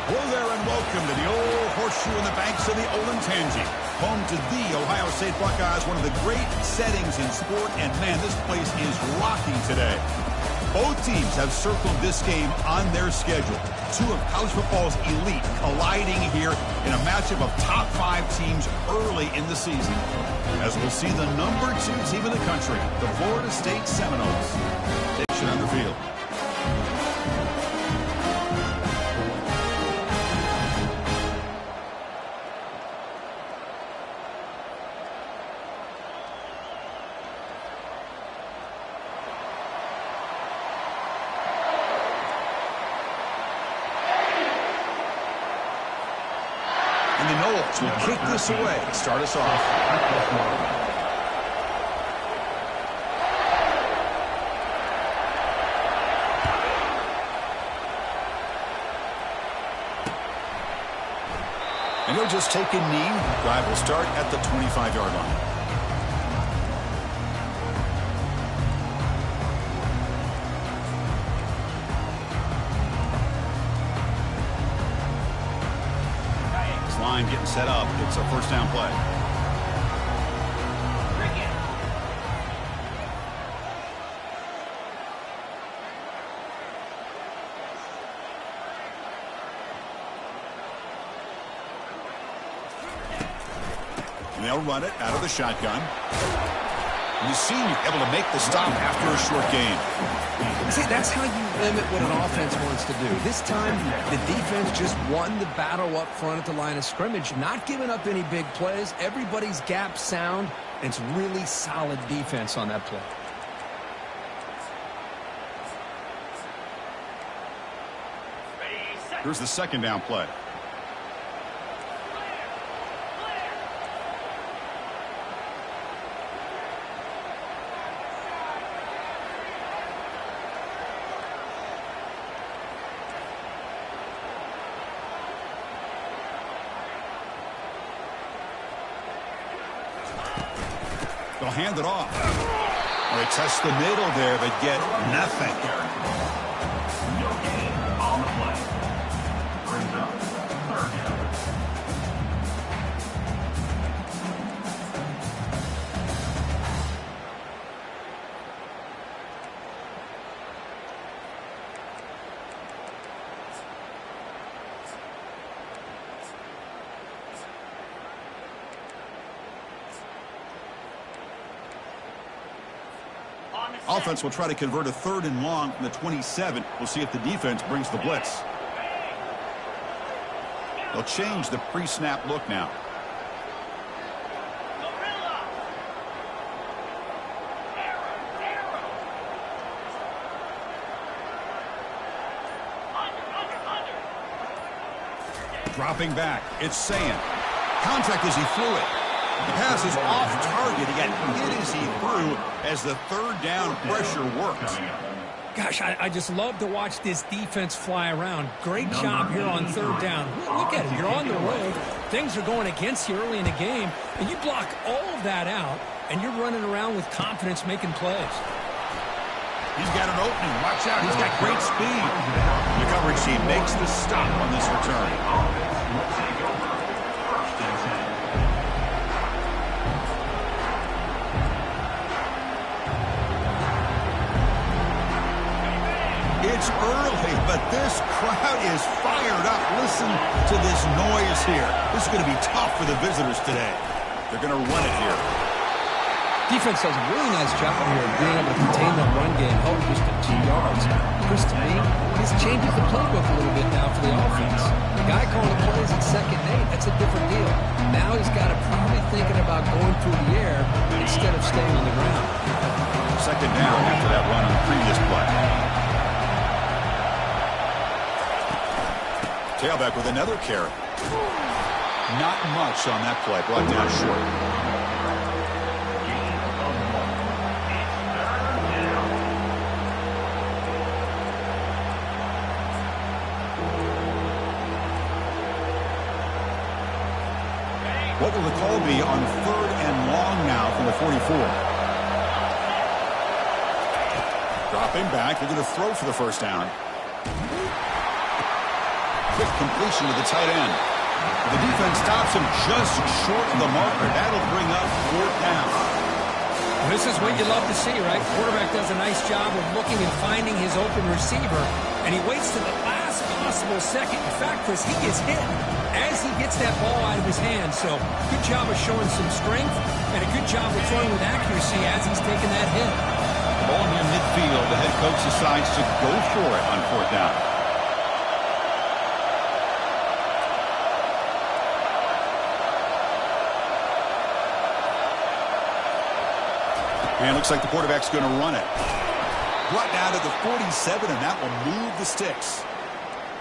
Hello there and welcome to the old horseshoe in the banks of the Olentangy. Home to the Ohio State Buckeyes, one of the great settings in sport. And man, this place is rocking today. Both teams have circled this game on their schedule. Two of college football's elite colliding here in a matchup of top 5 teams early in the season. As we'll see the number 2 team in the country, the Florida State Seminoles, take on the field. And the Noles will kick this away to start us off. And he'll just take a knee. Drive will start at the 25-yard line. Line getting set up. It's a first down play. And they'll run it out of the shotgun. And the senior able to make the stop after a short gain. See, that's how you limit what an offense wants to do. This time, the defense just won the battle up front at the line of scrimmage, not giving up any big plays. Everybody's gap sound, and it's really solid defense on that play. Here's the second down play. They'll hand it off. They test the middle there, but get nothing. No gain on the play. Brings up third down. Offense will try to convert a 3rd and long from the 27. We'll see if the defense brings the blitz. They'll change the pre-snap look now. Dropping back. It's Sand. Contact as he flew it. The pass is off target. He got hit as he threw as the 3rd down pressure works. Gosh, I just love to watch this defense fly around. Great job here on 3rd down. Look at it. You're on the road. Things are going against you early in the game, and you block all of that out, and you're running around with confidence making plays. He's got an opening. Watch out. He's got great speed. The coverage team makes the stop on this return. It's early, but this crowd is fired up. Listen to this noise here. This is going to be tough for the visitors today. They're going to run it here. Defense does a really nice job here of being able to contain that run game, held just at 2 yards. Chris, to me, this changes the playbook a little bit now for the offense. The guy calling the plays at 2nd and 8, that's a different deal. Now he's got to probably thinking about going through the air instead of staying on the ground. 2nd down after that run on the previous play. Tailback with another carry. Not much on that play. Brought down short. What will the call be on 3rd and long now from the 44? Dropping back. They're going to throw for the first down. quick completion to the tight end. The defense stops him just short of the marker. That'll bring up 4th down. This is what you love to see, right? Quarterback does a nice job of looking and finding his open receiver, and he waits to the last possible second. In fact, Chris, he gets hit as he gets that ball out of his hand. So good job of showing some strength, and a good job of throwing with accuracy as he's taking that hit. The ball near midfield. The head coach decides to go for it on 4th down. And looks like the quarterback's going to run it. Brought down to the 47, and that will move the sticks.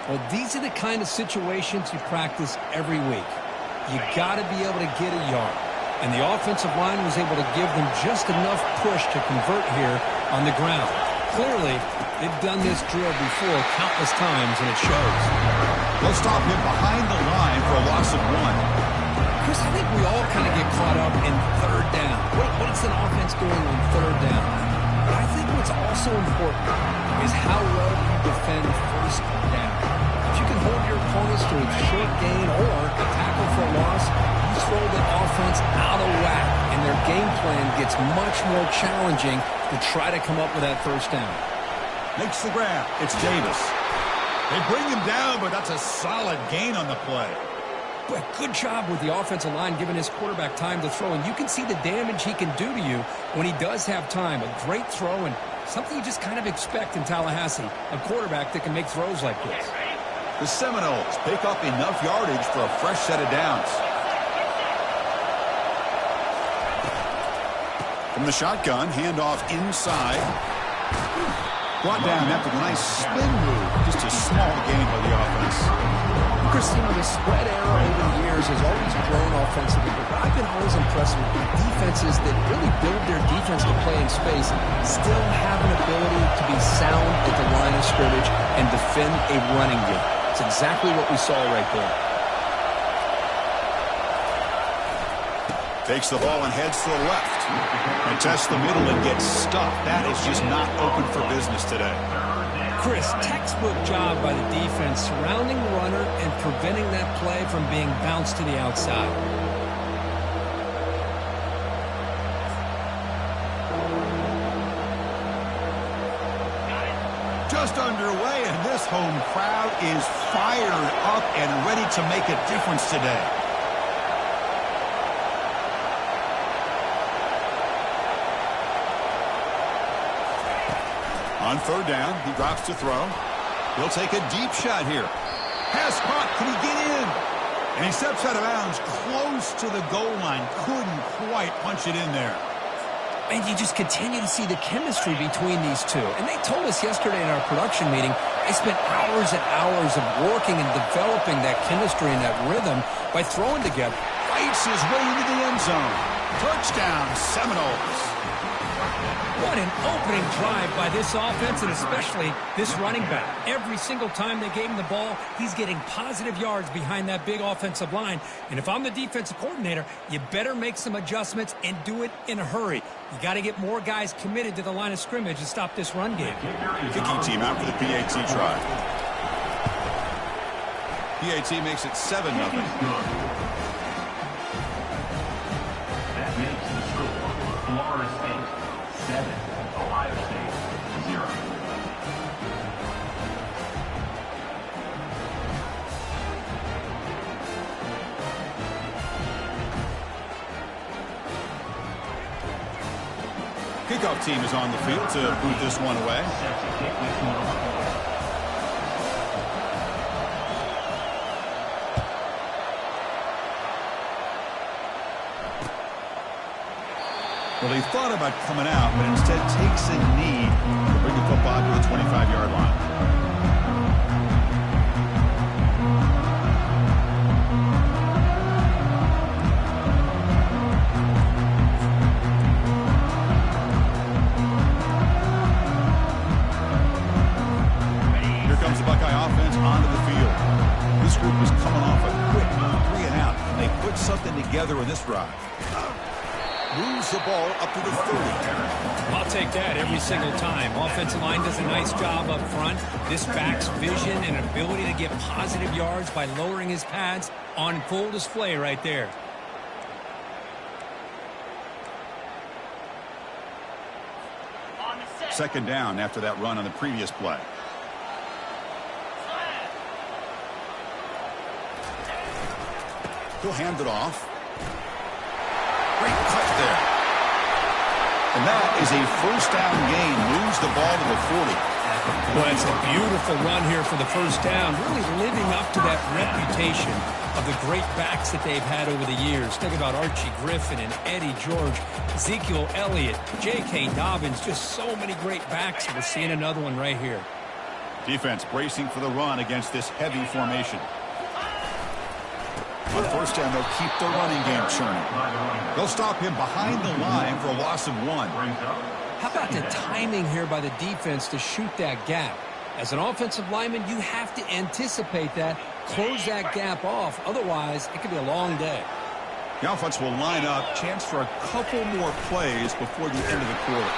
Well, these are the kind of situations you practice every week. You got to be able to get a yard. And the offensive line was able to give them just enough push to convert here on the ground. Clearly, they've done this drill before countless times, and it shows. They'll stop him behind the line for a loss of 1. Chris, I think we all kind of get caught up in 3rd down. What is an offense doing on 3rd down? But I think what's also important is how well you defend 1st down. If you can hold your opponents to a short gain or a tackle for a loss, you throw the offense out of whack, and their game plan gets much more challenging to try to come up with that 1st down. Makes the grab. It's Davis. They bring him down, but that's a solid gain on the play. But good job with the offensive line giving his quarterback time to throw. And you can see the damage he can do to you when he does have time. A great throw and something you just kind of expect in Tallahassee. A quarterback that can make throws like this. The Seminoles pick up enough yardage for a fresh set of downs. From the shotgun, handoff inside. Brought down after the nice spin move. Just a small gain by the offense. Chris, the spread arrow over the years has always grown offensively, but I've been always impressed with the defenses that really build their defense to play in space, still have an ability to be sound at the line of scrimmage and defend a running game. It's exactly what we saw right there. Takes the ball and heads to the left. And tests the middle and gets stuck. That is just not open for business today. Chris, textbook job by the defense surrounding the runner and preventing that play from being bounced to the outside. Just underway, and this home crowd is fired up and ready to make a difference today. On 3rd down, he drops to throw. He'll take a deep shot here. Pass caught. Can he get in? And he steps out of bounds close to the goal line. Couldn't quite punch it in there. And you just continue to see the chemistry between these two. And they told us yesterday in our production meeting, they spent hours and hours of working and developing that chemistry and that rhythm by throwing together. Fights his way into the end zone. Touchdown, Seminoles. What an opening drive by this offense, and especially this running back. Every single time they gave him the ball, he's getting positive yards behind that big offensive line. And if I'm the defensive coordinator, you better make some adjustments and do it in a hurry. You got to get more guys committed to the line of scrimmage to stop this run game. Kicking team out for the PAT try. PAT makes it 7-0. That makes the score Florida State 7, Ohio State 0. Kickoff team is on the field to boot this one away. Set to kick this one off. Well, he thought about coming out, but instead takes a knee to bring the football to the 25-yard line. Here comes the Buckeye offense onto the field. This group was coming off a quick 3-and-out, and they put something together in this drive. moves the ball up to the 30. I'll take that every single time. Offensive line does a nice job up front. This back's vision and ability to get positive yards by lowering his pads on full display right there. Second down after that run on the previous play. He'll hand it off. Great cut there. And that is a first down gain. Moves the ball to the 40. Well, it's a beautiful run here for the first down. Really living up to that reputation of the great backs that they've had over the years. Think about Archie Griffin and Eddie George, Ezekiel Elliott, J.K. Dobbins. Just so many great backs. We're seeing another one right here. Defense bracing for the run against this heavy formation. On first down, they'll keep the running game churning. They'll stop him behind the line for a loss of 1. How about the timing here by the defense to shoot that gap? As an offensive lineman, you have to anticipate that, close that gap off. Otherwise, it could be a long day. The offense will line up, chance for a couple more plays before the end of the quarter.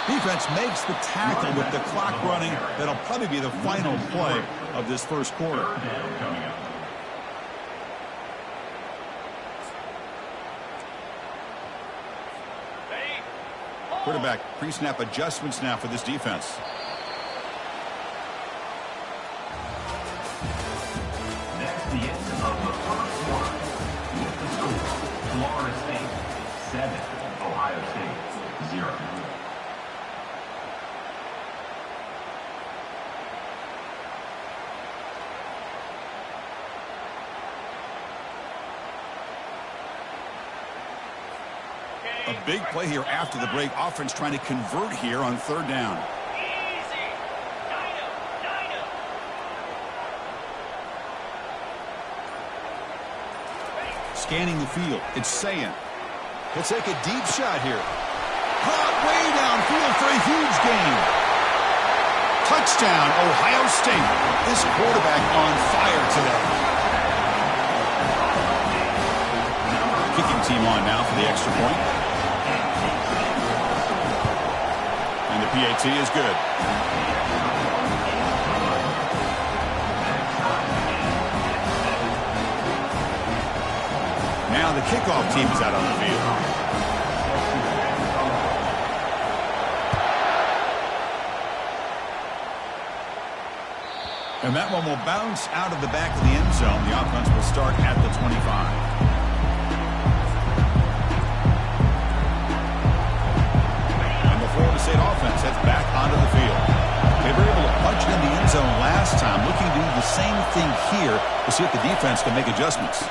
Defense makes the tackle with the clock running. That'll probably be the final play of this first quarter. Quarterback pre-snap adjustments now for this defense. That's the end of the first quarter. With the score, Florida State 7, Ohio State 0. A big play here after the break. Offense trying to convert here on third down. Scanning the field. It's Sayin. He'll take a deep shot here. Caught way downfield for a huge gain. Touchdown, Ohio State. This quarterback on fire today. Kicking team on now for the extra point. And the PAT is good. Now the kickoff team is out on the field. And that one will bounce out of the back of the end zone. The offense will start at the 25. Florida State offense heads back onto the field. They were able to punch it in the end zone last time. Looking to do the same thing here to see if the defense can make adjustments.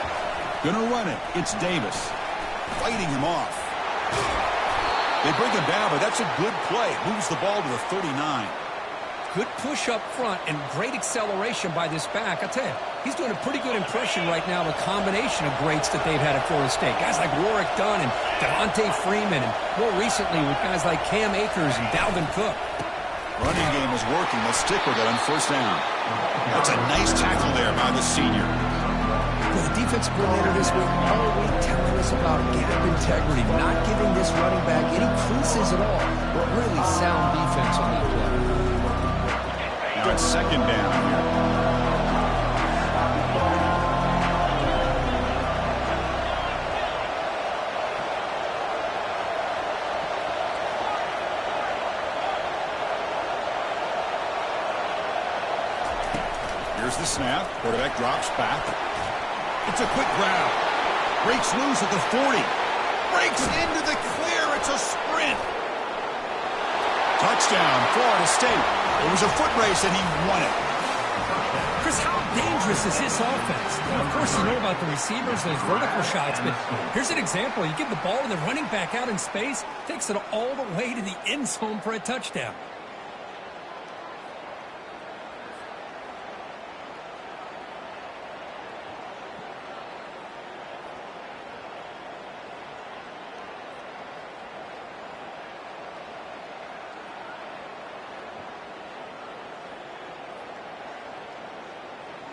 Gonna run it. It's Davis. Fighting him off. They bring him down, but that's a good play. Moves the ball to the 39. Good push up front and great acceleration by this back. I tell you, he's doing a pretty good impression right now of a combination of greats that they've had at Florida State. Guys like Warwick Dunn and Devontae Freeman, and more recently with guys like Cam Akers and Dalvin Cook. Running game is working. Let's stick with it on first down. That's a nice tackle there by the senior. Well, the defensive coordinator this week all week telling us about gap integrity, not giving this running back any creases at all, but really sound defense on that play. Now it's second down here. Here's the snap. Quarterback drops back. It's a quick grab. Breaks loose at the 40. Breaks into the clear. It's a sprint. Touchdown, Florida State. It was a foot race and he won it. Chris, how dangerous is this offense? Well, of course, you know about the receivers, those vertical shots, but here's an example. You give the ball to the running back out in space, takes it all the way to the end zone for a touchdown.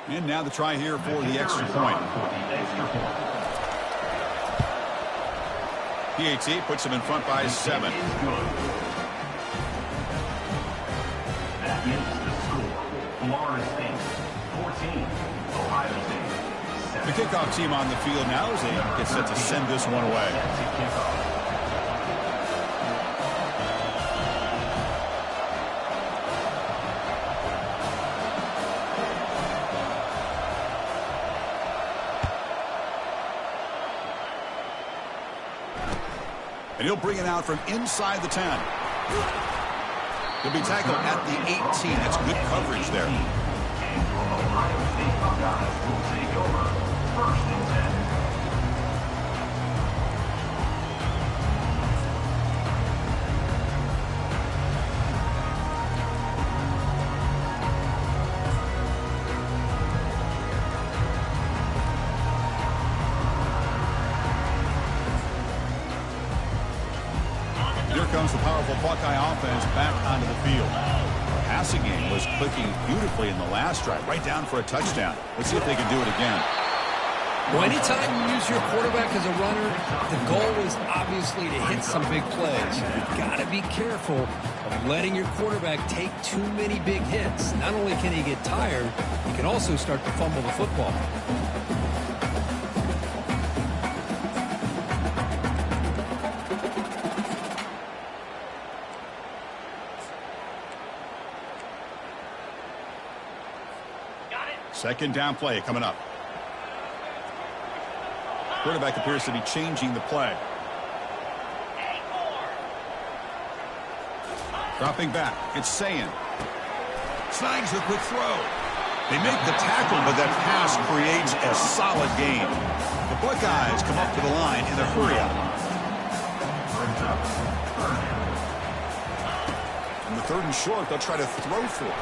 And now the try here for the extra point. PAT puts them in front by 7. That is the score. Florida State 14, Ohio State 7. The kickoff team on the field now as they get set to send this one away. And he'll bring it out from inside the 10. He'll be tackled at the 18. That's good coverage there. And the Ohio State Buckeyes will take over 1st and 10. Here comes the powerful Buckeye offense back onto the field. The passing game was clicking beautifully in the last drive, right down for a touchdown. Let's see if they can do it again. Well, anytime you use your quarterback as a runner, the goal is obviously to hit some big plays. You've got to be careful of letting your quarterback take too many big hits. Not only can he get tired, he can also start to fumble the football. Second down play coming up. Quarterback appears to be changing the play. Dropping back. It's Sayin. Snags the quick throw. They make the tackle, but that pass creates a solid gain. The Buckeyes come up to the line in a hurry-up. On the 3rd and short, they'll try to throw for it.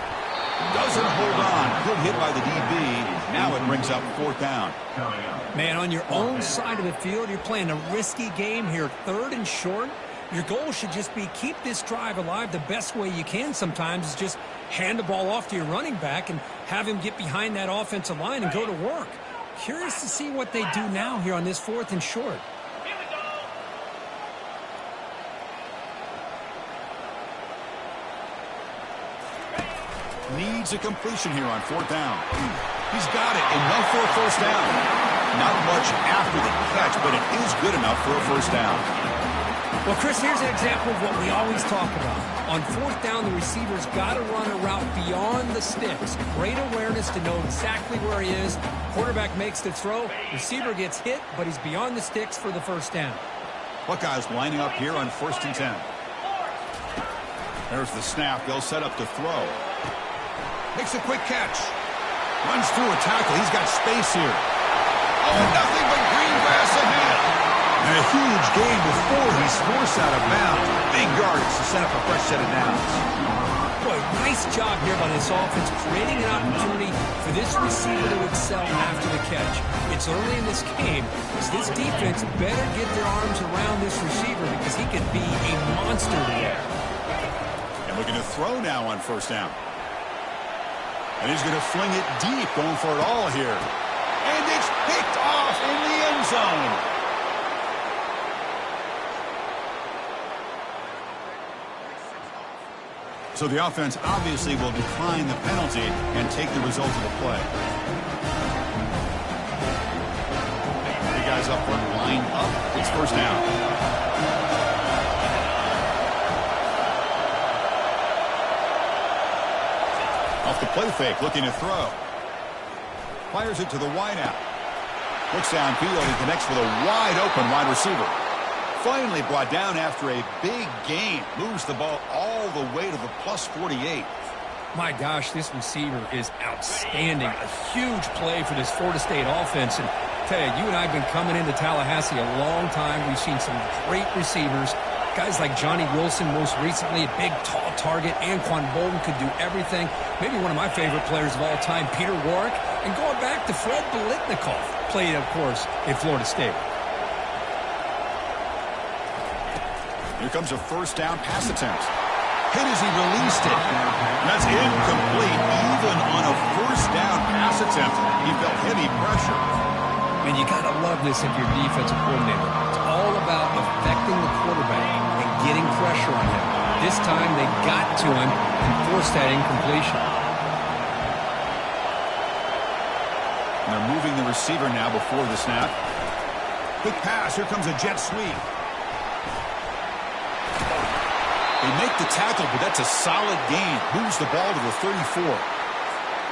Doesn't hold on. Good hit by the DB. Now it brings up 4th down. Man, on your own side of the field, you're playing a risky game here. 3rd and short. Your goal should just be keep this drive alive the best way you can sometimes is just hand the ball off to your running back and have him get behind that offensive line and go to work. Curious to see what they do now here on this 4th and short. Needs a completion here on 4th down. He's got it. Enough for a 1st down. Not much after the catch, but it is good enough for a 1st down. Well, Chris, here's an example of what we always talk about. On 4th down, the receiver's got to run a route beyond the sticks. Great awareness to know exactly where he is. Quarterback makes the throw. Receiver gets hit, but he's beyond the sticks for the 1st down. Buckeyes lining up here on 1st and 10. There's the snap. They'll set up to throw. Makes a quick catch. Runs through a tackle. He's got space here. Oh, nothing but green grass ahead. And a huge gain before he's forced out of bounds. Big yardage to set up a fresh set of downs. Boy, nice job here by this offense, creating an opportunity for this receiver to excel after the catch. It's early in this game, so this defense better get their arms around this receiver because he could be a monster there. And looking to throw now on 1st down. And he's going to fling it deep, going for it all here. And it's picked off in the end zone. So the offense obviously will decline the penalty and take the result of the play. The guys up front line up. It's 1st down. Off the play fake, looking to throw. Fires it to the wideout. Looks downfield and connects with a wide-open wide receiver. Finally brought down after a big gain. Moves the ball all the way to the plus 48. My gosh, this receiver is outstanding. A huge play for this Florida State offense. And tell you and I have been coming into Tallahassee a long time. We've seen some great receivers. Guys like Johnny Wilson, most recently, a big, tall target. Anquan Bolden could do everything. Maybe one of my favorite players of all time, Peter Warrick. And going back to Fred Biletnikoff, played, of course, in Florida State. Here comes a 1st down pass attempt. Hit as he released it. And that's incomplete. Even on a 1st down pass attempt, he felt heavy pressure. And you got to love this if you're defensive coordinator. It's all about affecting the quarterback and getting pressure on him. This time they got to him and forced that incompletion. And they're moving the receiver now before the snap. Quick pass. Here comes a jet sweep. They make the tackle, but that's a solid gain. Moves the ball to the 34.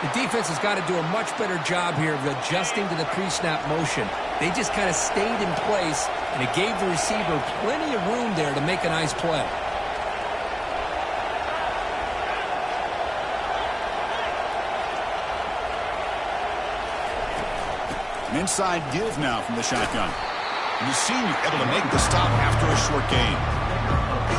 The defense has got to do a much better job here of adjusting to the pre-snap motion. They just kind of stayed in place, and it gave the receiver plenty of room there to make a nice play. An inside give now from the shotgun. And the senior able to make the stop after a short gain.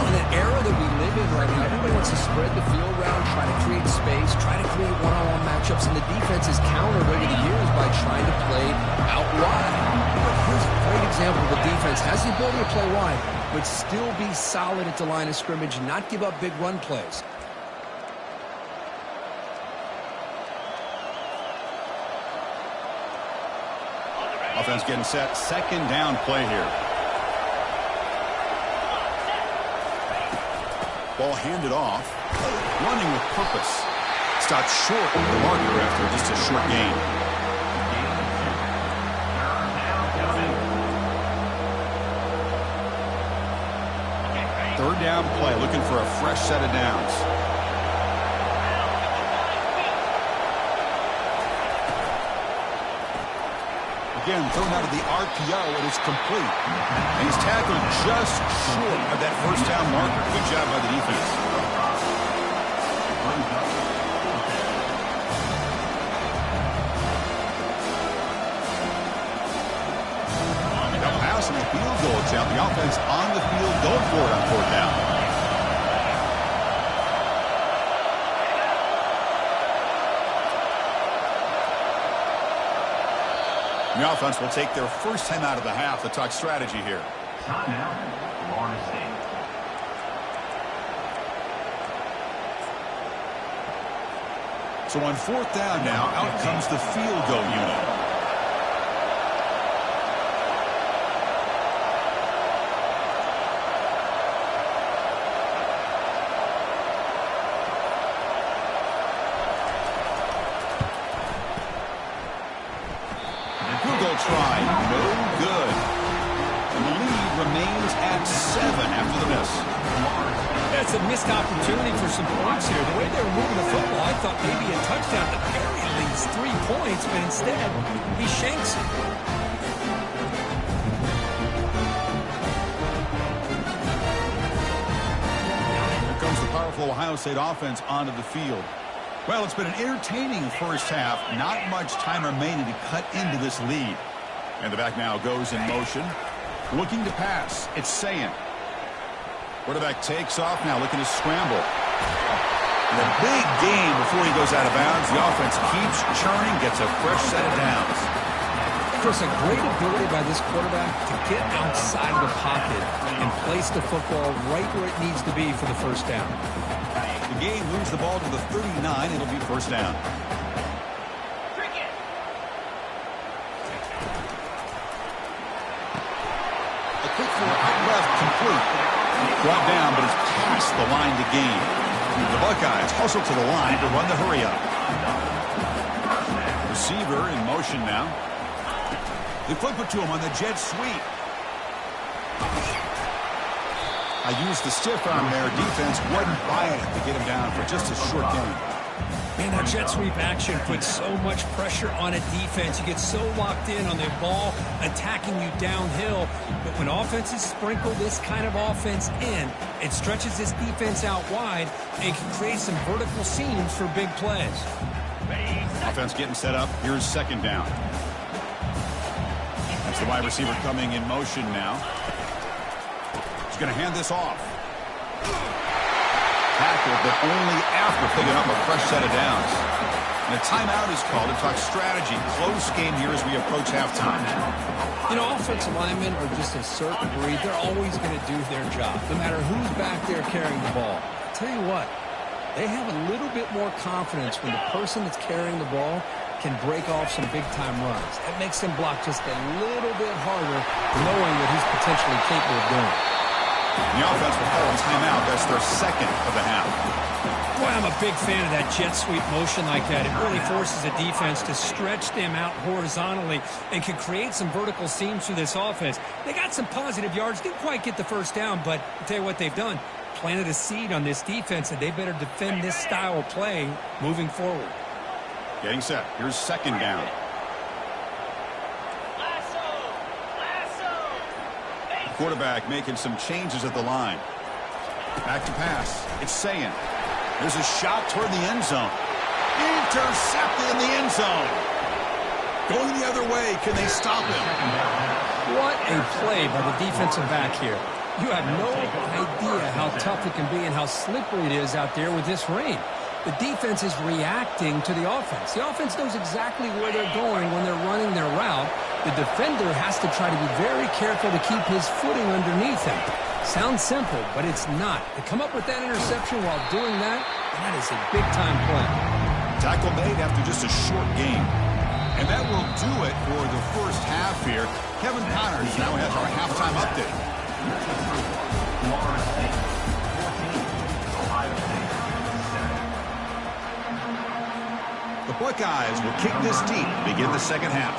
In the era that we live in right now, everybody wants to spread the field around, try to create space, try to create one-on-one matchups, and the defense has countered over the years by trying to play out wide. But here's a great example of the defense has the ability to play wide, but still be solid at the line of scrimmage and not give up big run plays. Offense getting set. Second down play here. Ball handed off. Running with purpose. Stopped short of the marker after just a short gain. Third down play. Looking for a fresh set of downs. Again, thrown out of the RPO, and it's complete. And he's tackled just short of that first down marker. Good job by the defense. Now passing the field goal attempt. The offense on the field going for it on fourth down. The offense will take their first time out of the half to talk strategy here. Timeout, Florida State. So on fourth down now, out comes the field goal unit. Try, no good. And the lead remains at 7 after the miss. That's a missed opportunity for some points here. The way they were moving the football, I thought maybe a touchdown to bury at least 3 points, but instead, he shanks it. Here comes the powerful Ohio State offense onto the field. Well, it's been an entertaining first half. Not much time remaining to cut into this lead. And the back now goes in motion. Looking to pass. It's Sayin. Quarterback takes off now, looking to scramble. And a big gain before he goes out of bounds. The offense keeps churning, gets a fresh set of downs. Chris, a great ability by this quarterback to get outside of the pocket and place the football right where it needs to be for the first down. The game moves the ball to the 39. It'll be first down. A quick throw out left, complete. Brought down, but it's past the line to gain. The Buckeyes hustle to the line to run the hurry up. Receiver in motion now. They flip it to him on the jet sweep. I used the stiff arm there. Defense wasn't buying it to get him down for just a short gain. Man, that jet sweep action puts so much pressure on a defense. You get so locked in on their ball attacking you downhill. But when offenses sprinkle this kind of offense in, it stretches this defense out wide and can create some vertical seams for big plays. Offense getting set up. Here's second down. That's the wide receiver coming in motion now. He's going to hand this off. Tackled, but only after picking up a fresh set of downs. And a timeout is called to talk strategy. Close game here as we approach halftime. You know, offensive linemen are just a certain breed. They're always going to do their job, no matter who's back there carrying the ball. I'll tell you what, they have a little bit more confidence when the person that's carrying the ball can break off some big-time runs. That makes him block just a little bit harder, knowing what he's potentially capable of doing. The offense will call a timeout. That's their second of the half. Boy, I'm a big fan of that jet sweep motion like that. It really forces a defense to stretch them out horizontally and can create some vertical seams through this offense. They got some positive yards. Didn't quite get the first down, but I'll tell you what they've done. Planted a seed on this defense, and they better defend this style of play moving forward. Getting set. Here's second down. The quarterback making some changes at the line. Back to pass. It's Sayin. There's a shot toward the end zone. Intercepted in the end zone. Going the other way. Can they stop him? What a play by the defensive back here. You have no idea how tough it can be and how slippery it is out there with this rain. The defense is reacting to the offense. The offense knows exactly where they're going when they're running their route. The defender has to try to be very careful to keep his footing underneath him. Sounds simple, but it's not. To come up with that interception while doing that, that is a big-time play. Tackle made after just a short game. And that will do it for the first half here. Kevin Connors now has our halftime update. The Buckeyes will kick this deep to begin the second half.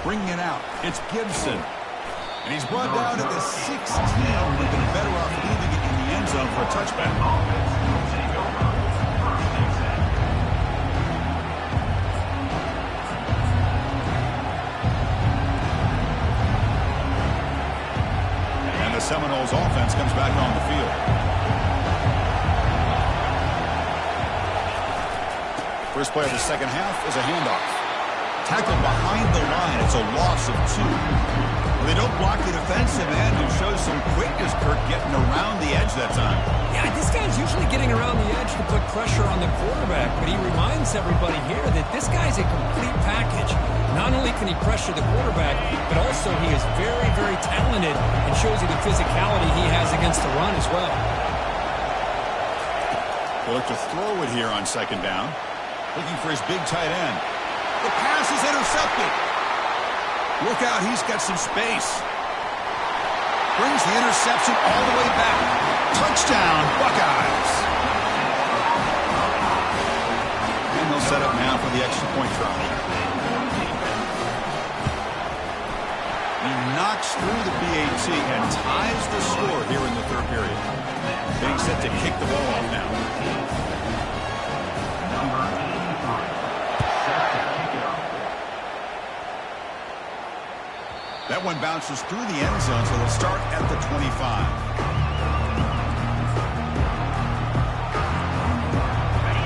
Bringing it out, it's Gibson. And he's brought down at the 16. We've been better off leaving it in the end zone for a touchback. The Seminoles offense comes back on the field. First play of the second half is a handoff. Tackled behind the line. It's a loss of 2. They don't block the defensive end and show some quickness, Kirk, getting around the edge that time. Yeah, this guy's usually getting around the edge to put pressure on the quarterback, but he reminds everybody here that this guy's a complete package. Not only can he pressure the quarterback, but also he is very, very talented and shows you the physicality he has against the run as well. He'll look to throw it here on second down. Looking for his big tight end. The pass is intercepted. Look out, he's got some space. Brings the interception all the way back. Touchdown, Buckeyes. And they'll set up now for the extra point try. He knocks through the PAT and ties the score here in the third period. Being set to kick the ball off now. That one bounces through the end zone, so they'll start at the 25.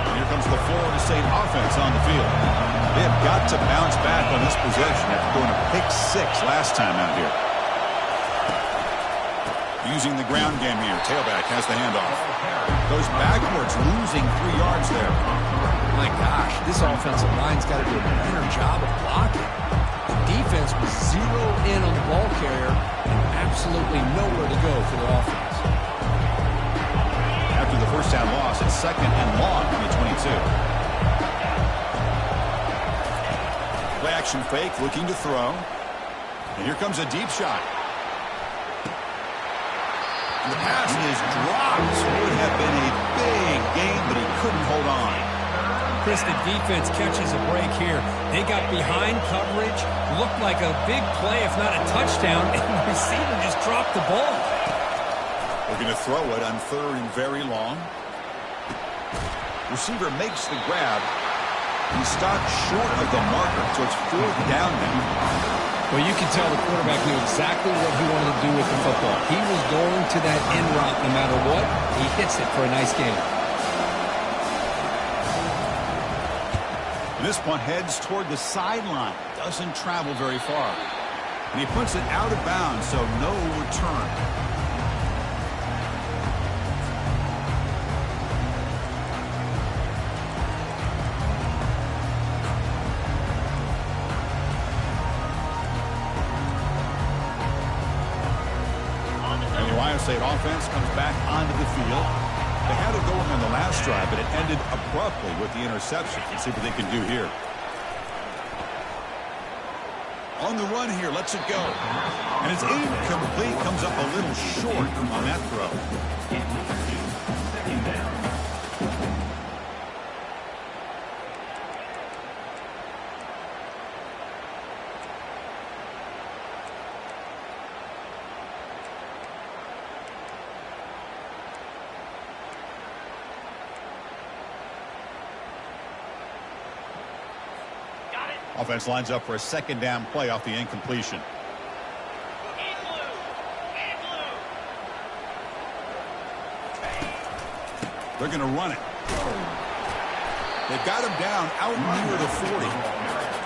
And here comes the Florida State offense on the field. They have got to bounce back on this possession after going a pick 6 last time out here. Using the ground game here. Tailback has the handoff. Goes backwards, losing 3 yards there. My gosh, this offensive line's got to do a better job of blocking. The defense was zeroed in on the ball carrier and absolutely nowhere to go for the offense. After the first down loss, it's second and long on the 22. Play action fake, looking to throw. And here comes a deep shot. And the pass is dropped. Would have been a big game, but he couldn't hold on. Chris, the defense catches a break here. They got behind coverage, looked like a big play, if not a touchdown, and the receiver just dropped the ball. Looking to throw it on third and very long. Receiver makes the grab. He stopped short of the marker, so it's fourth down now. Well, you can tell the quarterback knew exactly what he wanted to do with the football. He was going to that end route no matter what. He hits it for a nice game. This one heads toward the sideline. Doesn't travel very far. And he puts it out of bounds, so no return. Ohio State offense comes back onto the field. They had it going on the last drive, but it ended abruptly with the interception. Let's see what they can do here. On the run here, lets it go. And it's incomplete, comes up a little short on that throw. Second down. Offense lines up for a second down play off the incompletion. They're going to run it. They've got him down out near the 40.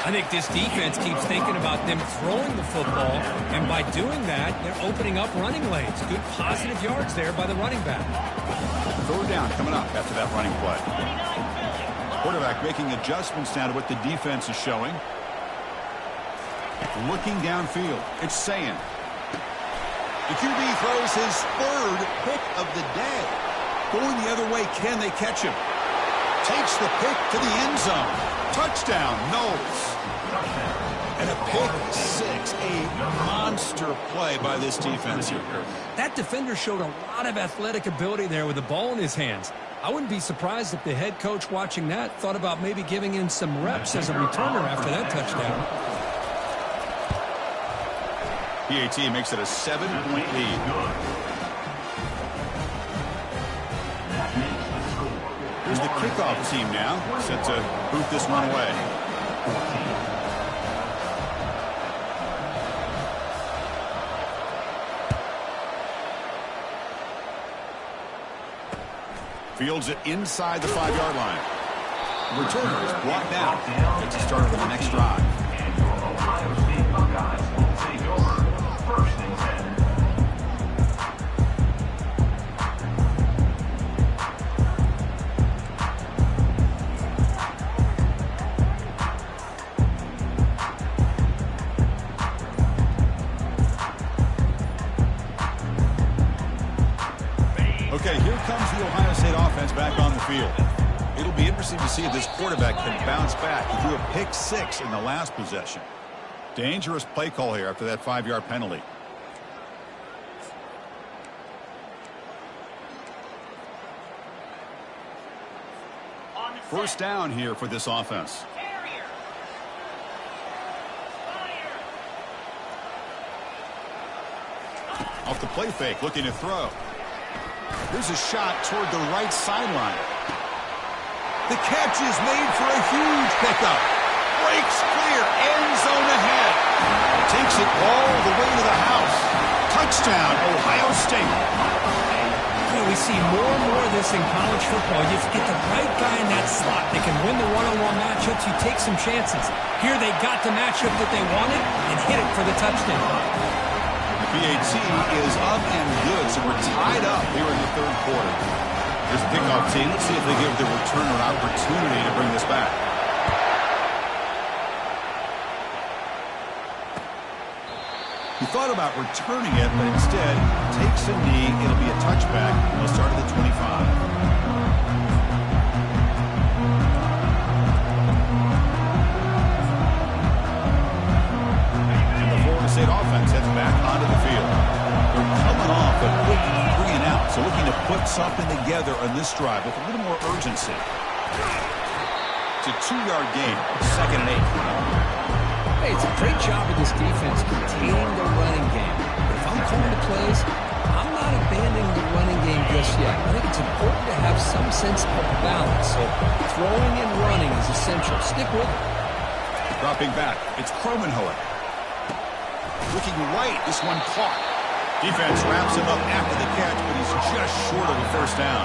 I think this defense keeps thinking about them throwing the football, and by doing that, they're opening up running lanes. Good positive yards there by the running back. Third down coming up after that running play. Quarterback making adjustments down to what the defense is showing. Looking downfield. It's saying. The QB throws his third pick of the day. Going the other way, can they catch him? Takes the pick to the end zone. Touchdown, Knowles. And a pick six. A monster play by this defense here. That defender showed a lot of athletic ability there with the ball in his hands. I wouldn't be surprised if the head coach watching that thought about maybe giving him some reps as a returner after that touchdown. PAT makes it a 7-point lead. Here's the kickoff team now, set to boot this one away. Fields it inside the 5-yard line. The returner is brought down. Gets a start for the next drive. And your Ohio State Buckeyes will take over first and 10. Okay, here comes the Ohio State offense back on the field. It'll be interesting to see if this quarterback can bounce back. He threw a pick six in the last possession. Dangerous play call here after that 5-yard penalty. First down here for this offense. Off the play fake, looking to throw. Here's a shot toward the right sideline. The catch is made for a huge pickup. Breaks clear, end zone ahead. Takes it all the way to the house. Touchdown, Ohio State. We see more and more of this in college football. You get the right guy in that slot. They can win the one-on-one matchups. You take some chances. Here they got the matchup that they wanted and hit it for the touchdown. PAT is up and good, so we're tied up here in the third quarter. Here's the kickoff team. Let's see if they give the returner an opportunity to bring this back. He thought about returning it, but instead takes a knee. It'll be a touchback. He'll start at the 25. State offense heads back onto the field. They're coming off a quick 3-and-out, so looking to put something together on this drive with a little more urgency. It's a 2-yard gain, 2nd and 8. Hey, it's a great job of this defense containing the running game. But if I'm calling the plays, I'm not abandoning the running game just yet. I think it's important to have some sense of balance. So throwing and running is essential. Stick with it. Dropping back, it's Cromenhoek. Looking right, this one caught. Defense wraps him up after the catch, but he's just short of a first down.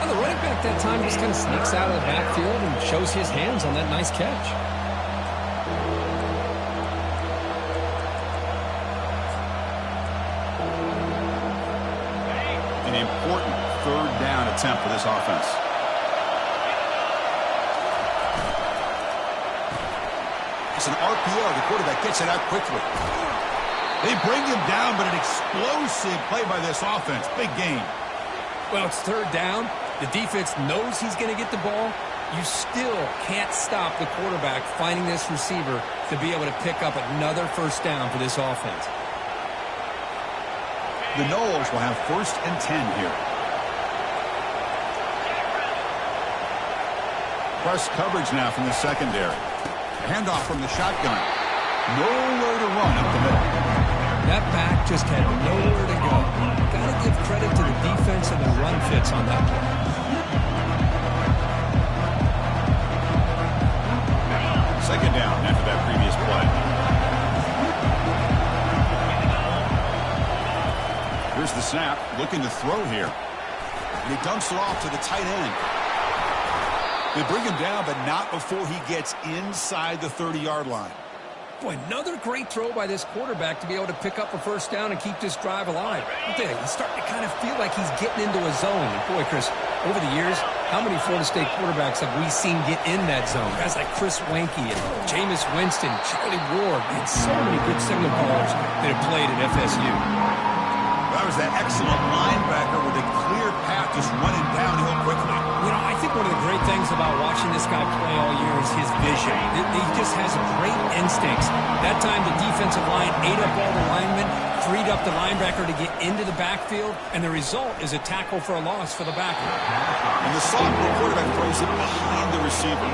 Well, the running back that time just kind of sneaks out of the backfield and shows his hands on that nice catch. An important third down attempt for this offense. It's an RPO. The quarterback gets it out quickly. They bring him down, but an explosive play by this offense. Big gain. Well, it's third down. The defense knows he's going to get the ball. You still can't stop the quarterback finding this receiver to be able to pick up another first down for this offense. The Noles will have 1st and 10 here. Press coverage now from the secondary. Handoff from the shotgun. Nowhere to run up the middle. That back just had nowhere to go. Got to give credit to the defense and the run fits on that play. Second down after that previous play. Here's the snap. Looking to throw here. And he dumps it off to the tight end. They bring him down, but not before he gets inside the 30-yard line. Boy, another great throw by this quarterback to be able to pick up a first down and keep this drive alive. He's starting to kind of feel like he's getting into a zone. And boy, Chris, over the years, how many Florida State quarterbacks have we seen get in that zone? Guys like Chris Wenke and Jameis Winston, Charlie Ward, and so many good signal callers that have played at FSU. That was that excellent linebacker with a clear path just running downhill quickly. You know, I think one of the great things about watching this guy play all year is his vision. He just has great instincts. That time the defensive line ate up all the linemen, freed up the linebacker to get into the backfield, and the result is a tackle for a loss for the backer. And the sophomore quarterback throws it behind the receiver.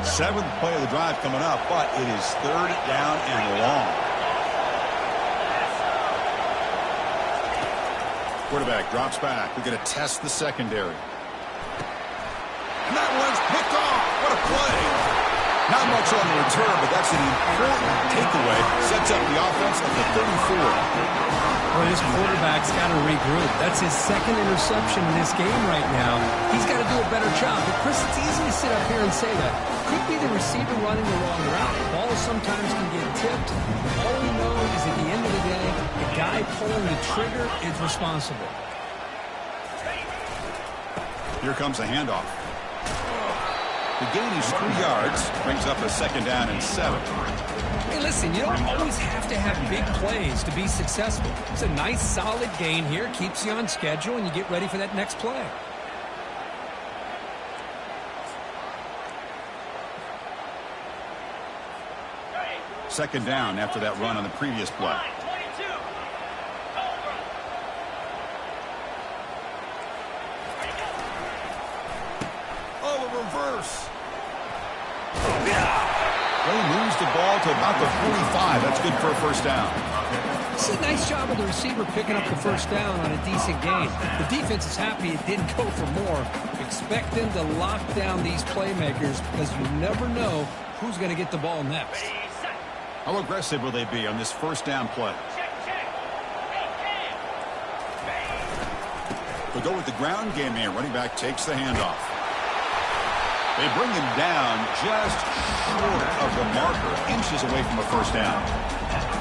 Seventh play of the drive coming up, but it is third down and long. Quarterback drops back. We're going to test the secondary. And that one's picked off. What a play. Not much on the return, but that's an important takeaway. Sets up the offense at the 34. Well, this quarterback's got to regroup. That's his second interception in this game right now. He's got to do a better job. But, Chris, it's easy to sit up here and say that. Could be the receiver running the wrong route. The ball sometimes can get tipped. All we know is at the end of the day, the guy pulling the trigger is responsible. Here comes a handoff. The gain is 3 yards. Brings up a second down and 7. Hey, listen, you don't always have to have big plays to be successful. It's a nice, solid gain here. Keeps you on schedule, and you get ready for that next play. Second down after that run on the previous play. Oh, the reverse. Well, he moves the ball to about the 45. That's good for a first down. This is a nice job of the receiver picking up the first down on a decent gain. The defense is happy it didn't go for more. Expect them to lock down these playmakers because you never know who's going to get the ball next. How aggressive will they be on this first down play? They'll go with the ground game here. Running back takes the handoff. They bring him down just short of the marker, inches away from a first down.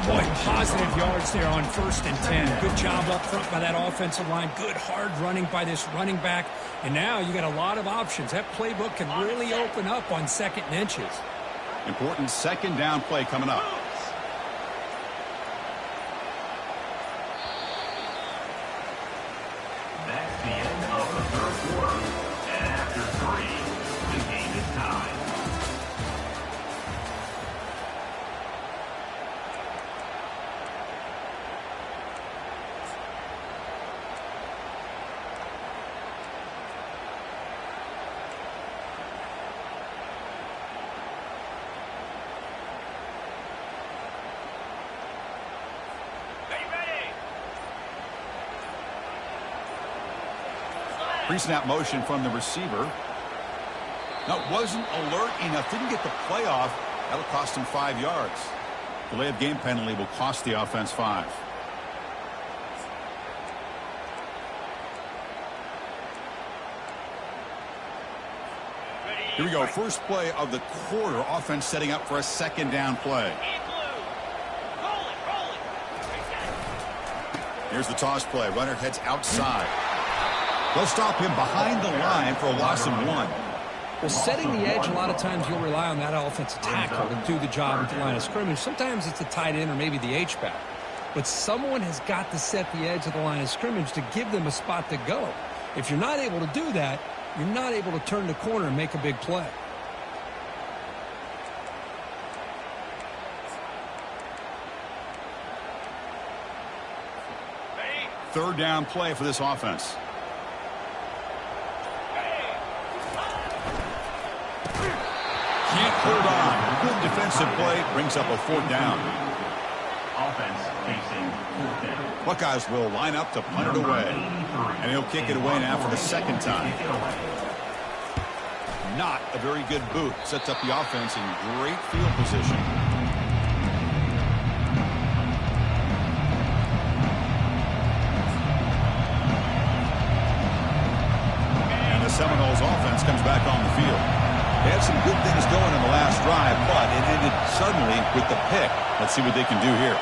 Boy, positive yards there on 1st and 10. Good job up front by that offensive line. Good hard running by this running back. And now you got a lot of options. That playbook can really open up on 2nd and inches. Important second down play coming up. That's the end of the third quarter. And after 3, the game is tied. Pre-snap motion from the receiver. No, wasn't alert enough. Didn't get the play off. That'll cost him 5 yards. Delay of game penalty will cost the offense 5. Here we go. First play of the quarter. Offense setting up for a second down play. Rolling. Here's the toss play. Runner heads outside. They'll stop him behind the line for a loss of 1. Well, setting the edge, a lot of times you'll rely on that offensive tackle to do the job at the line of scrimmage. Sometimes it's a tight end or maybe the H-back. But someone has got to set the edge of the line of scrimmage to give them a spot to go. If you're not able to do that, you're not able to turn the corner and make a big play. Third down play for this offense. Can't hold on. Good defensive play brings up a 4th down. Offense facing 4th down. Buckeyes will line up to punt it away. And he'll kick it away now for the 2nd time. Not a very good boot. Sets up the offense in great field position. And the Seminoles offense comes back on the field. They had some good things going in the last drive, but it ended suddenly with the pick. Let's see what they can do here.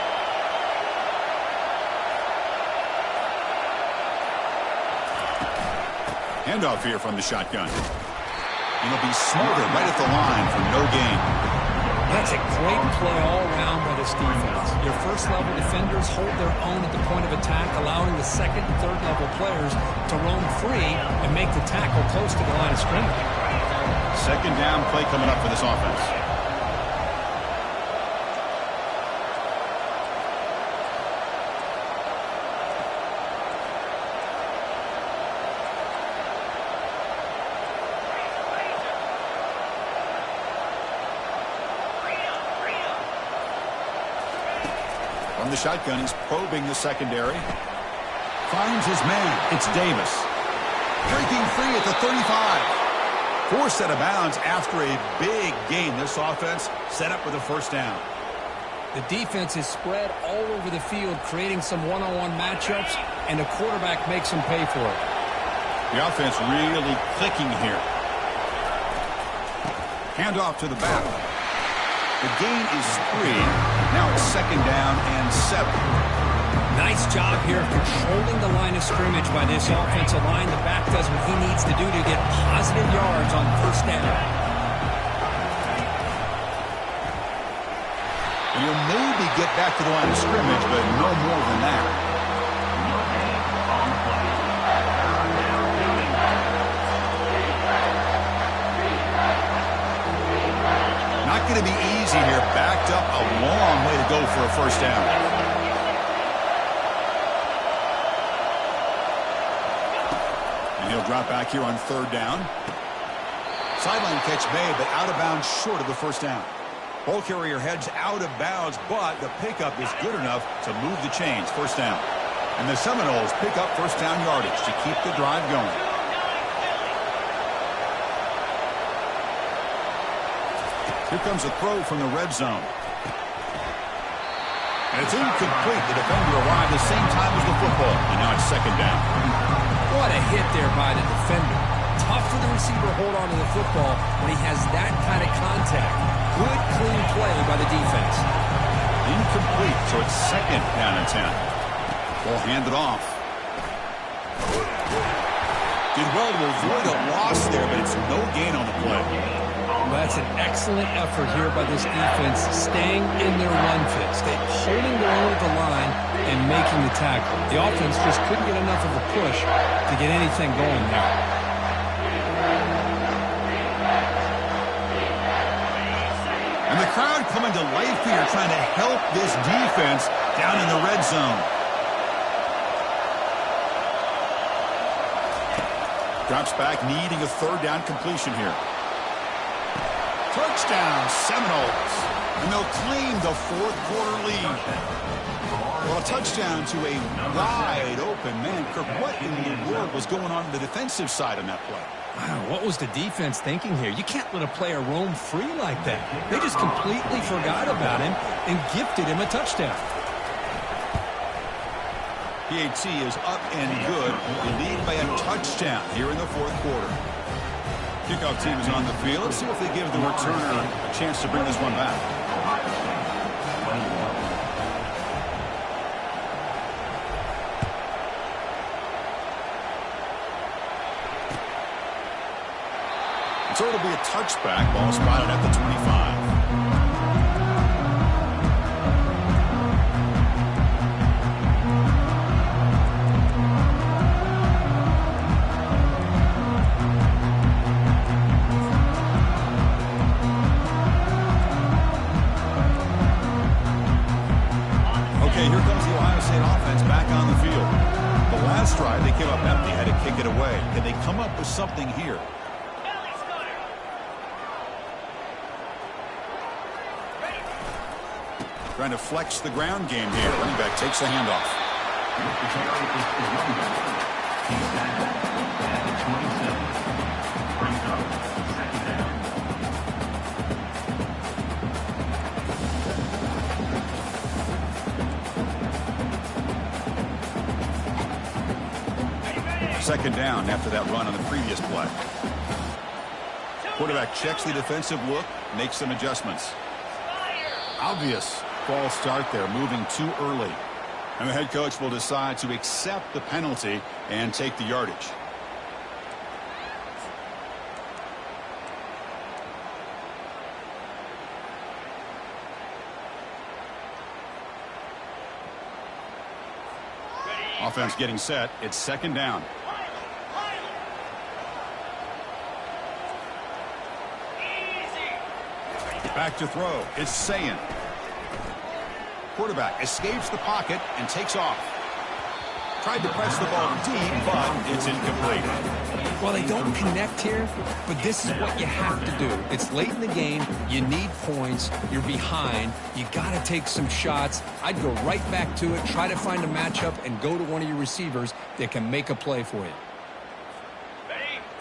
Handoff here from the shotgun. And he'll be smothered right at the line for no gain. That's a great play all around by this defense. Your first-level defenders hold their own at the point of attack, allowing the second and third-level players to roam free and make the tackle close to the line of scrimmage. 2nd down play coming up for this offense. From the shotgun, he's probing the secondary. Finds his man. It's Davis. Breaking free at the 35. Forced out of bounds after a big gain. This offense set up with a 1st down. The defense is spread all over the field, creating some one-on-one matchups, and the quarterback makes them pay for it. The offense really clicking here. Handoff to the back. The gain is 3. Now it's 2nd down and 7. Nice job here of controlling the line of scrimmage by this offensive line. The back does what he needs to do to get positive yards on 1st down. And you'll maybe get back to the line of scrimmage, but no more than that. Not going to be easy here. Backed up a long way to go for a 1st down. He'll drop back here on 3rd down. Sideline catch made, but out of bounds short of the 1st down. Ball carrier heads out of bounds, but the pickup is good enough to move the chains. 1st down. And the Seminoles pick up 1st down yardage to keep the drive going. Here comes a throw from the red zone. And it's incomplete. The defender arrived the same time as the football. And now it's 2nd down. What a hit there by the defender. Tough for the receiver to hold on to the football when he has that kind of contact. Good, clean play by the defense. Incomplete, so it's 2nd down and 10. Ball handed off. Did well to avoid a loss there, but it's no gain on the play. That's an excellent effort here by this defense, staying in their run fits, holding their own at the line and making the tackle. The offense just couldn't get enough of a push to get anything going there. And the crowd coming to life here, trying to help this defense down in the red zone. Drops back, needing a 3rd down completion here. Touchdown, Seminoles. And they'll claim the 4th quarter lead. Well, a touchdown to a wide open man. Kirk, what in the world was going on the defensive side on that play? Wow, what was the defense thinking here? You can't let a player roam free like that. They just completely forgot about him and gifted him a touchdown. PAT is up and good. They lead by a touchdown here in the 4th quarter. Kickoff team is on the field. Let's see if they give the returner a chance to bring this one back. So it'll be a touchback. Ball spotted at the 25. Okay, here comes the Ohio State offense back on the field. The last drive, they came up empty, had to kick it away. Can they come up with something here? Trying to flex the ground game here. Running back takes the handoff. Second down after that run on the previous play. Quarterback checks the defensive look, makes some adjustments. Obvious false start there, moving too early. And the head coach will decide to accept the penalty and take the yardage. Offense getting set. It's second down. Back to throw. It's Sayin. Quarterback escapes the pocket and takes off. Tried to press the ball deep, but it's incomplete. Well, they don't connect here, but this is what you have to do. It's late in the game. You need points. You're behind. You got to take some shots. I'd go right back to it, try to find a matchup, and go to one of your receivers that can make a play for you.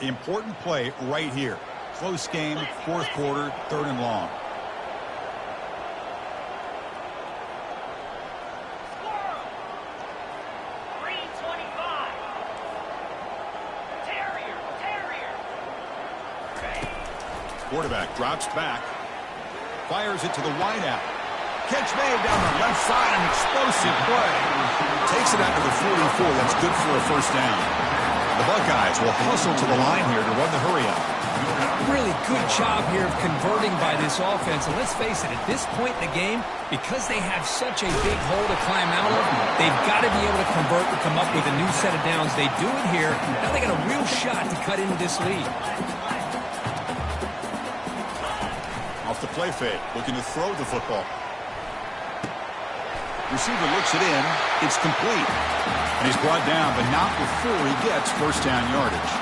The important play right here. Close game, fourth quarter, third and long. Quarterback drops back, fires it to the wideout. Catch made down the left side, an explosive play. Takes it out to the 44. That's good for a first down. The Buckeyes will hustle to the line here to run the hurry-up. Really good job here of converting by this offense. And let's face it, at this point in the game, because they have such a big hole to climb out of, they've got to be able to convert and come up with a new set of downs. They do it here. Now they got a real shot to cut into this lead. Off the play fake, looking to throw the football. Receiver looks it in. It's complete. And he's brought down, but not before he gets first down yardage.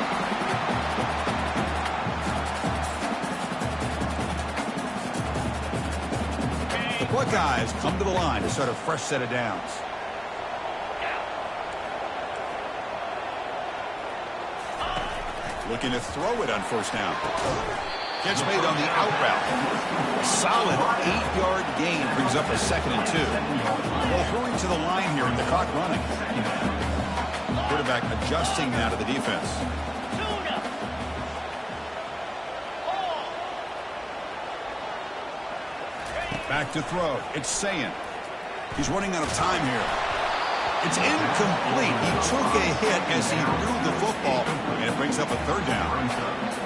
The Buckeyes come to the line to start a fresh set of downs. Looking to throw it on first down. Catch made on the out route. A solid 8-yard gain brings up a 2nd and 2. Well, hurry to the line here and the clock running. Quarterback adjusting now to the defense. Back to throw. It's Sayin. He's running out of time here. It's incomplete. He took a hit as he threw the football, and it brings up a third down.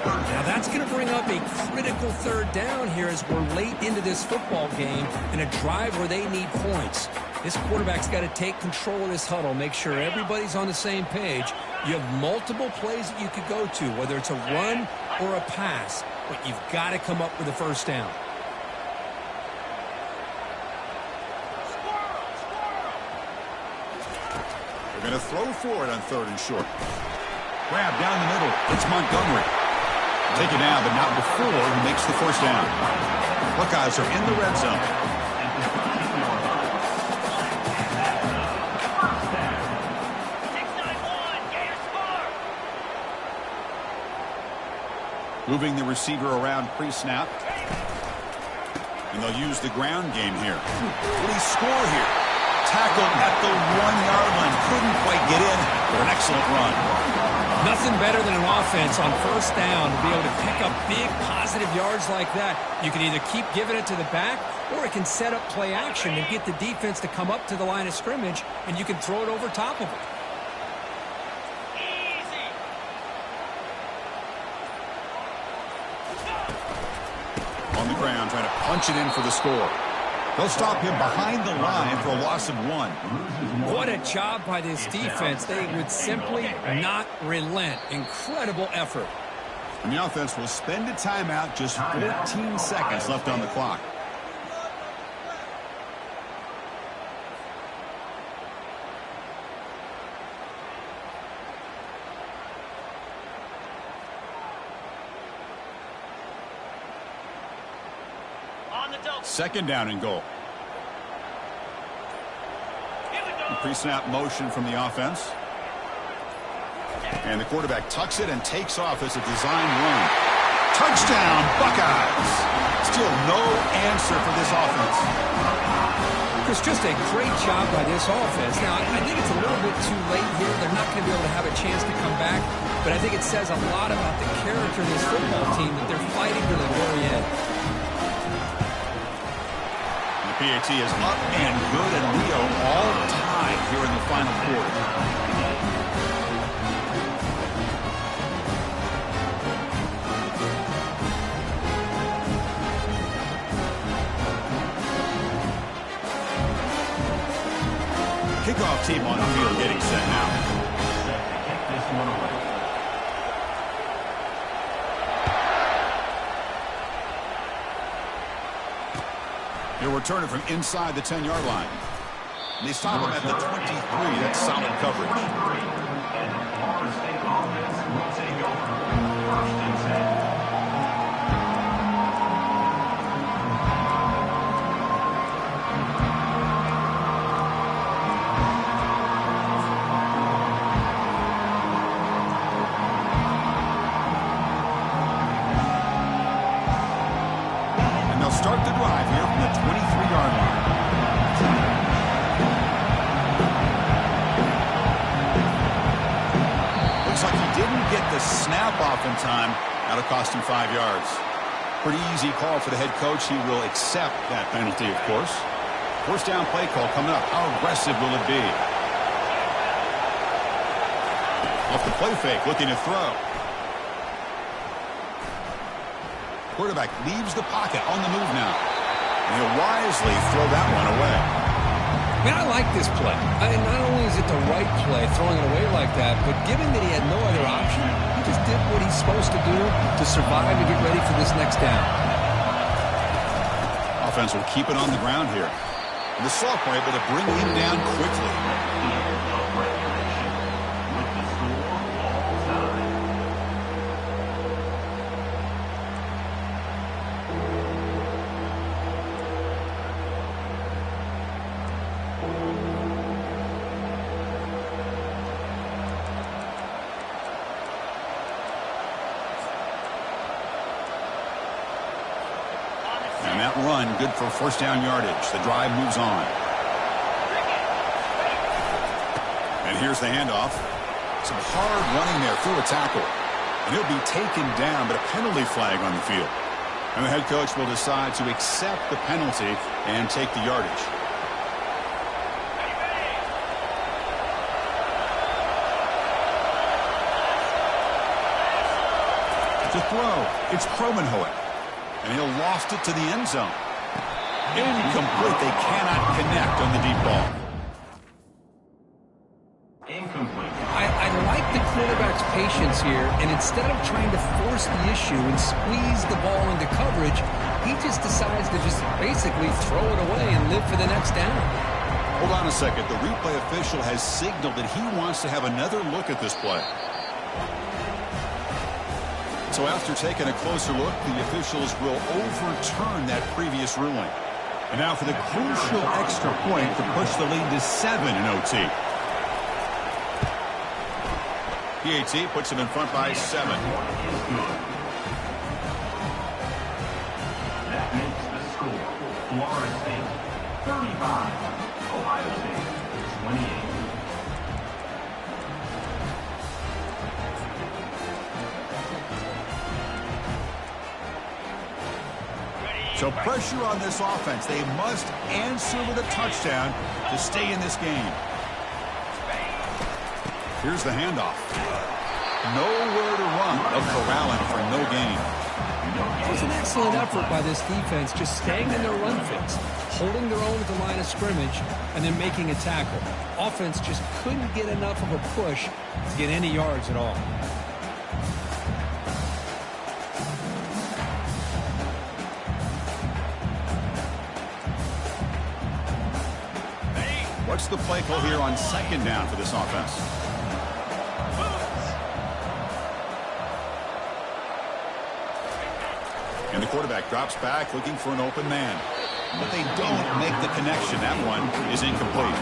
Now that's going to bring up a critical third down here as we're late into this football game in a drive where they need points. This quarterback's got to take control of this huddle, make sure everybody's on the same page. You have multiple plays that you could go to, whether it's a run or a pass, but you've got to come up with a first down. They're going to throw for it on 3rd and short. Grab down the middle. It's Montgomery. Take it down, but not before he makes the first down. Buckeyes are in the red zone. Moving the receiver around pre-snap. And they'll use the ground game here. Will he score here? Tackle at the 1-yard line. Couldn't quite get in, but an excellent run. Nothing better than an offense on first down to be able to pick up big positive yards like that. You can either keep giving it to the back, or it can set up play action and get the defense to come up to the line of scrimmage, and you can throw it over top of it. On the ground, trying to punch it in for the score. They'll stop him behind the line for a loss of 1. What a job by this defense. They would simply not relent. Incredible effort. And the offense will spend a timeout, just 14 seconds left on the clock. Second down and goal. Pre-snap motion from the offense. And the quarterback tucks it and takes off as a design run. Touchdown, Buckeyes! Still no answer for this offense. Chris, just a great job by this offense. Now, I think it's a little bit too late here. They're not going to be able to have a chance to come back. But I think it says a lot about the character of this football team that they're fighting to the very end. PAT is up and good, and we are all tied here in the final quarter. Kickoff team on the field getting set now. Set to kick this one away. He'll return it from inside the 10-yard line. And they stop him at the 23. That's solid coverage. And the Florida State offense will take over. First and 10. Start the drive here from the 23-yard line. Looks like he didn't get the snap off in time. That'll cost him 5 yards. Pretty easy call for the head coach. He will accept that penalty, of course. First down play call coming up. How aggressive will it be? Off the play fake, looking to throw. Quarterback leaves the pocket on the move now. And he'll wisely throw that one away. Man, I like this play. Not only is it the right play, throwing it away like that, but given that he had no other option, he just did what he's supposed to do to survive and get ready for this next down. Offense will keep it on the ground here. And the sophomore able to bring him down quickly. Run, good for first down yardage. The drive moves on. And here's the handoff. Some hard running there through a tackle. And he'll be taken down, but a penalty flag on the field. And the head coach will decide to accept the penalty and take the yardage. To throw, it's Cromenhoek. And he'll loft it to the end zone. Incomplete. They cannot connect on the deep ball. Incomplete. I like the quarterback's patience here, and instead of trying to force the issue and squeeze the ball into coverage, he just decides to just basically throw it away and live for the next down. Hold on a second. The replay official has signaled that he wants to have another look at this play. So after taking a closer look, the officials will overturn that previous ruling. And now for the crucial extra point to push the lead to 7 in OT. PAT puts him in front by 7. That makes the score. Florida State 35, Ohio State 28. So pressure on this offense. They must answer with a touchdown to stay in this game. Here's the handoff. Nowhere to run. They'll corral him for no gain. It was an excellent effort by this defense, just staying in their run fix, holding their own at the line of scrimmage, and then making a tackle. Offense just couldn't get enough of a push to get any yards at all. What's the play call here on second down for this offense? And the quarterback drops back looking for an open man. But they don't make the connection. That one is incomplete.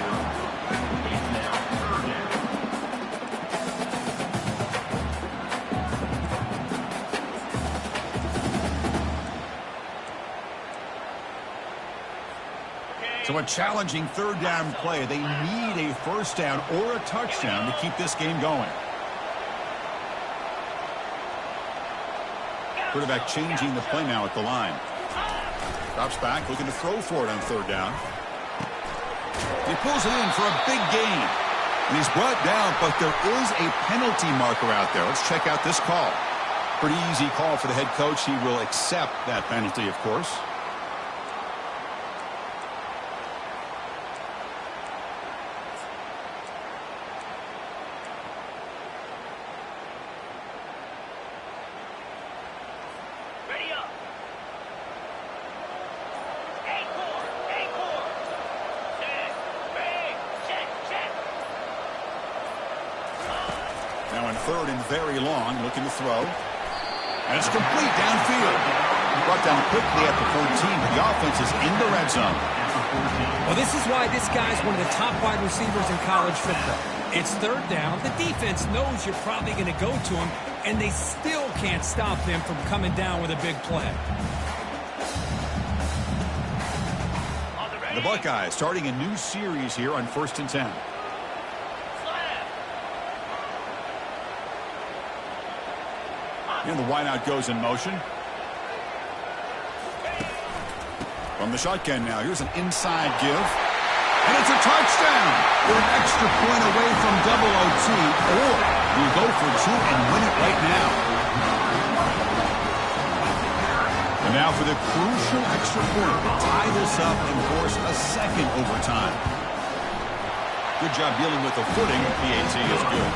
So a challenging third down play. They need a first down or a touchdown to keep this game going. Quarterback changing the play now at the line. Drops back, looking to throw for it on third down. He pulls it in for a big gain. And he's brought down, but there is a penalty marker out there. Let's check out this call. Pretty easy call for the head coach. He will accept that penalty, of course. Now in third and very long, looking to throw. And it's complete downfield. Brought down quickly at the 14, but the offense is in the red zone. Well, this is why this guy's one of the top wide receivers in college football. It's third down. The defense knows you're probably going to go to him, and they still can't stop him from coming down with a big play. The Buckeyes starting a new series here on 1st and 10. And the wideout goes in motion. From the shotgun now, here's an inside give. And it's a touchdown! With an extra point away from double OT, or you go for two and win it right now. And now for the crucial extra point to tie this up and force a second overtime. Good job dealing with the footing. PAT is good.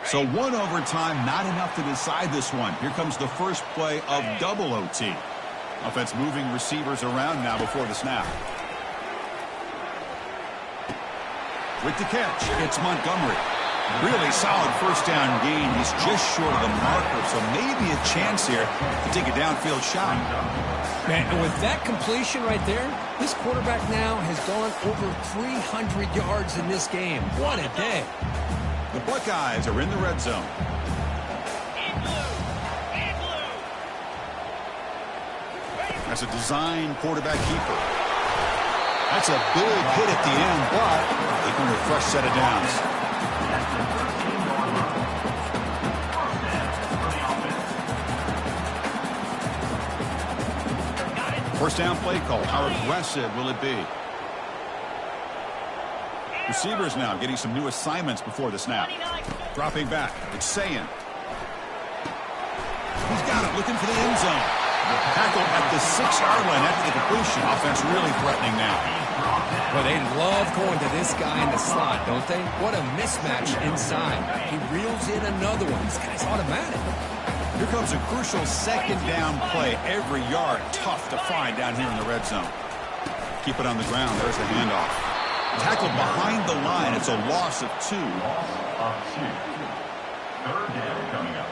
So one overtime, not enough to decide this one. Here comes the first play of double OT. Offense moving receivers around now before the snap. With the catch, it's Montgomery. Really solid first down gain. He's just short of the marker, so maybe a chance here to take a downfield shot. Man, and with that completion right there, this quarterback now has gone over 300 yards in this game. What a day. The Buckeyes are in the red zone. That's a design quarterback keeper. That's a big hit at the end, but they can a fresh set of downs. First down play call. How aggressive will it be? Receivers now getting some new assignments before the snap. Dropping back. It's Sayin. He's got it, looking for the end zone. Tackle at the 6-yard line after the completion. Offense really threatening now. Well, they love going to this guy in the slot, don't they? What a mismatch inside. He reels in another one. This guy's automatic. Here comes a crucial second down play. Every yard tough to find down here in the red zone. Keep it on the ground. There's the handoff. Tackled behind the line. It's a loss of 2. Loss of 2. Third down coming up.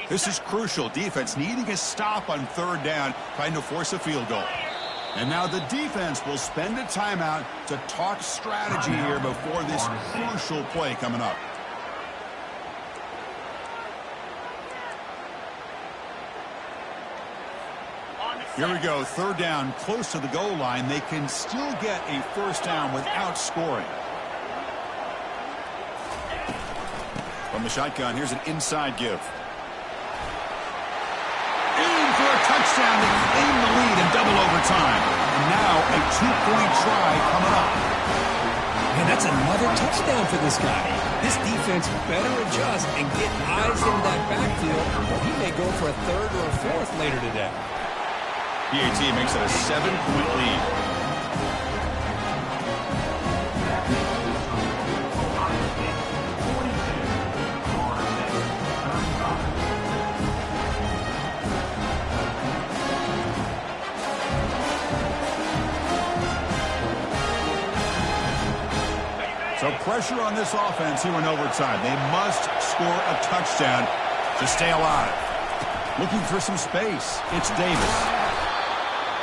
This is crucial. Defense needing a stop on third down, trying to force a field goal. And now the defense will spend a timeout to talk strategy here before this crucial play coming up. Here we go, third down, close to the goal line. They can still get a first down without scoring. From the shotgun, here's an inside give. In for a touchdown to claim the lead in double overtime. And now a two-point try coming up. And that's another touchdown for this guy. This defense better adjust and get eyes in that backfield, or he may go for a third or a fourth later today. PAT makes it a 7-point lead. So pressure on this offense here in overtime. They must score a touchdown to stay alive. Looking for some space. It's Davis.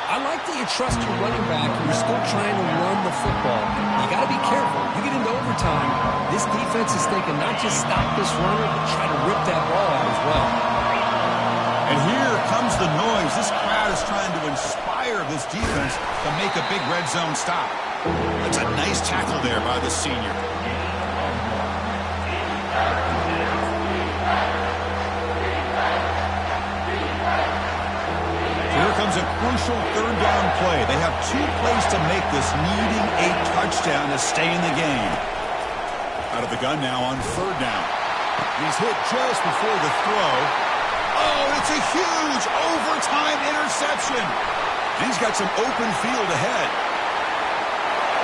I like that you trust your running back and you're still trying to run the football. You got to be careful. You get into overtime, this defense is thinking not just stop this runner, but try to rip that ball out as well. And here comes the noise. This crowd is trying to inspire this defense to make a big red zone stop. That's a nice tackle there by the senior. Here comes a crucial third down play. They have 2 plays to make this, needing a touchdown to stay in the game. Out of the gun now on third down. He's hit just before the throw. Oh, it's a huge overtime interception. And he's got some open field ahead.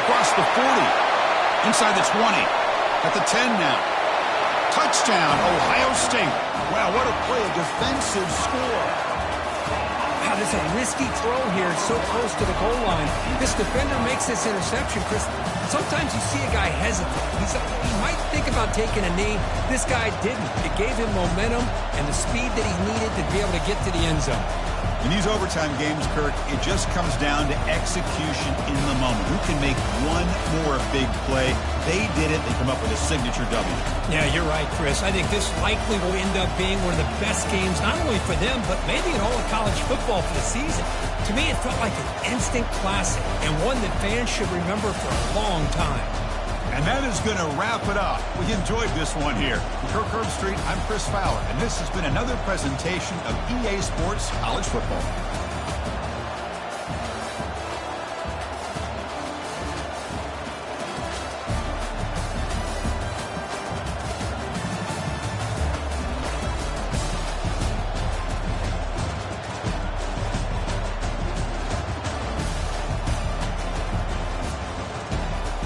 Across the 40. Inside the 20. At the 10 now. Touchdown, Ohio State. Wow, what a play, a defensive score. Wow, there's a risky throw here. It's so close to the goal line. This defender makes this interception, Chris. Sometimes you see a guy hesitate. He might think about taking a knee. This guy didn't. It gave him momentum and the speed that he needed to be able to get to the end zone. In these overtime games, Kirk, it just comes down to execution in the moment. Who can make one more big play? They did it. They come up with a signature W. Yeah, you're right, Chris. I think this likely will end up being one of the best games, not only for them, but maybe in all of college football for the season. To me, it felt like an instant classic and one that fans should remember for a long time. And that is going to wrap it up. We enjoyed this one here. From Kirk Herbstreit, I'm Chris Fowler, and this has been another presentation of EA Sports College Football.